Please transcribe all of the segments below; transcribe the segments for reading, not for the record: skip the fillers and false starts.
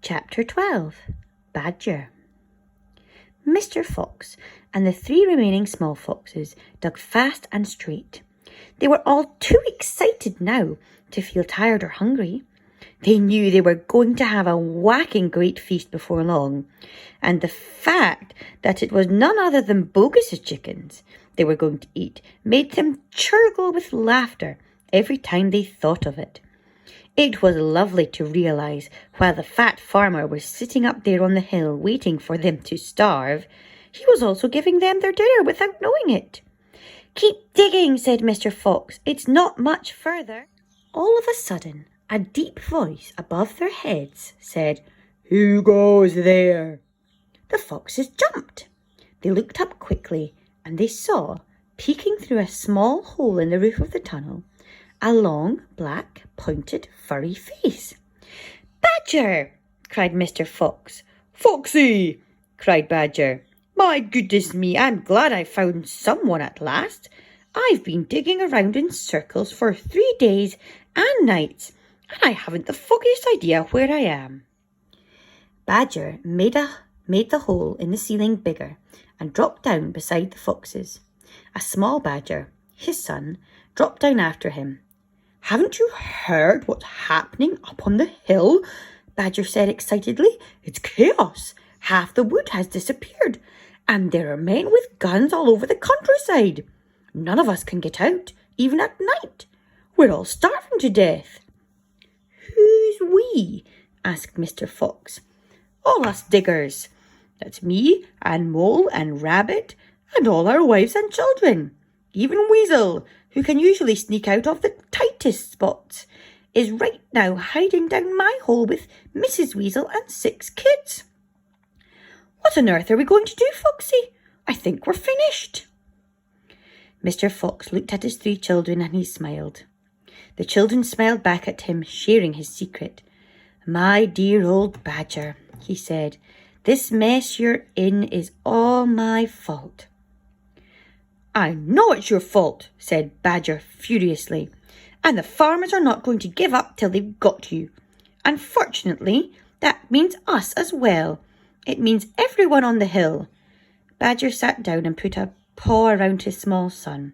Chapter 12 Badger. Mr. Fox and the 3 remaining small foxes dug fast and straight. They were all too excited now to feel tired or hungry. They knew they were going to have a whacking great feast before long, and the fact that it was none other than Bogus's chickens they were going to eat made them chortle with laughter every time they thought of it. It was lovely to realise while the fat farmer was sitting up there on the hill waiting for them to starve, he was also giving them their dinner without knowing it. "Keep digging," said Mr. Fox. "It's not much further." All of a sudden, a deep voice above their heads said, "Who goes there?" The foxes jumped. They looked up quickly and they saw, peeking through a small hole in the roof of the tunnel, a long, black, pointed, furry face. "Badger!" cried Mr. Fox. "Foxy!" cried Badger. "My goodness me, I'm glad I found someone at last. I've been digging around in circles for 3 days and nights, and I haven't the foggiest idea where I am." Badger made the hole in the ceiling bigger and dropped down beside the foxes. A small badger, his son, dropped down after him. "Haven't you heard what's happening up on the hill?" Badger said excitedly. "It's chaos. Half the wood has disappeared, and there are men with guns all over the countryside. None of us can get out, even at night. We're all starving to death." "Who's we?" asked Mr. Fox. "All us diggers. That's me and Mole and Rabbit and all our wives and children. Even Weasel, who can usually sneak out of the tightest spots, is right now hiding down my hole with Mrs. Weasel and 6 kids. What on earth are we going to do, Foxy? I think we're finished." Mr. Fox looked at his 3 children and he smiled. The children smiled back at him, sharing his secret. "My dear old Badger," he said, "this mess you're in is all my fault." "I know it's your fault," said Badger furiously, "and the farmers are not going to give up till they've got you. Unfortunately, that means us as well. It means everyone on the hill." Badger sat down and put a paw around his small son.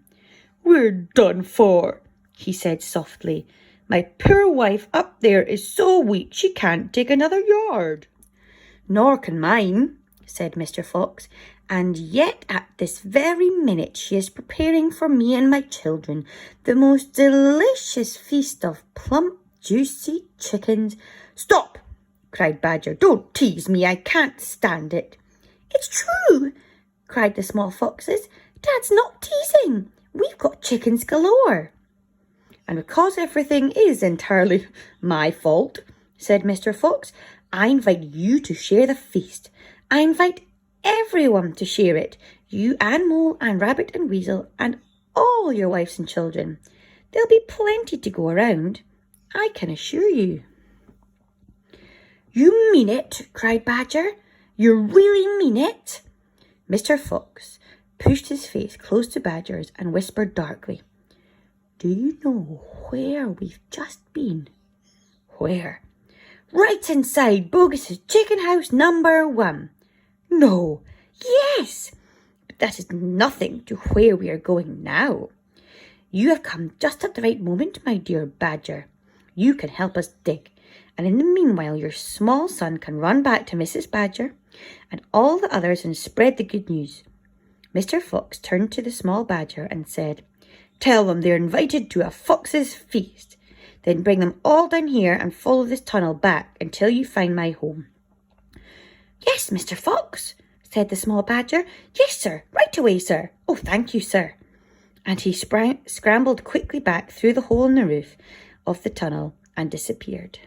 "We're done for," he said softly. "My poor wife up there is so weak she can't dig another yard." "Nor can mine," said Mr. Fox, "and yet at this very minute she is preparing for me and my children the most delicious feast of plump, juicy chickens." "Stop!" cried Badger. "Don't tease me. I can't stand it." "It's true," cried the small foxes. "Dad's not teasing. We've got chickens galore." "And because everything is entirely my fault," said Mr. Fox, "I invite you to share the feast. I invite everyone to share it. You and Mole and Rabbit and Weasel and all your wives and children. There'll be plenty to go around, I can assure you." "You mean it?" cried Badger. "You really mean it?" Mr. Fox pushed his face close to Badger's and whispered darkly, "Do you know where we've just been?" "Where?" "Right inside Bogus's chicken house number 1. "No." "Yes." "But that is nothing to where we are going now. You have come just at the right moment, my dear Badger. You can help us dig, and in the meanwhile your small son can run back to Mrs. Badger and all the others and spread the good news." Mr. Fox turned to the small badger and said, "Tell them they're invited to a fox's feast. Then bring them all down here and follow this tunnel back until you find my home." "Yes, Mr. Fox," said the small badger. "Yes, sir. Right away, sir. Oh, thank you, sir." And he scrambled quickly back through the hole in the roof of the tunnel and disappeared.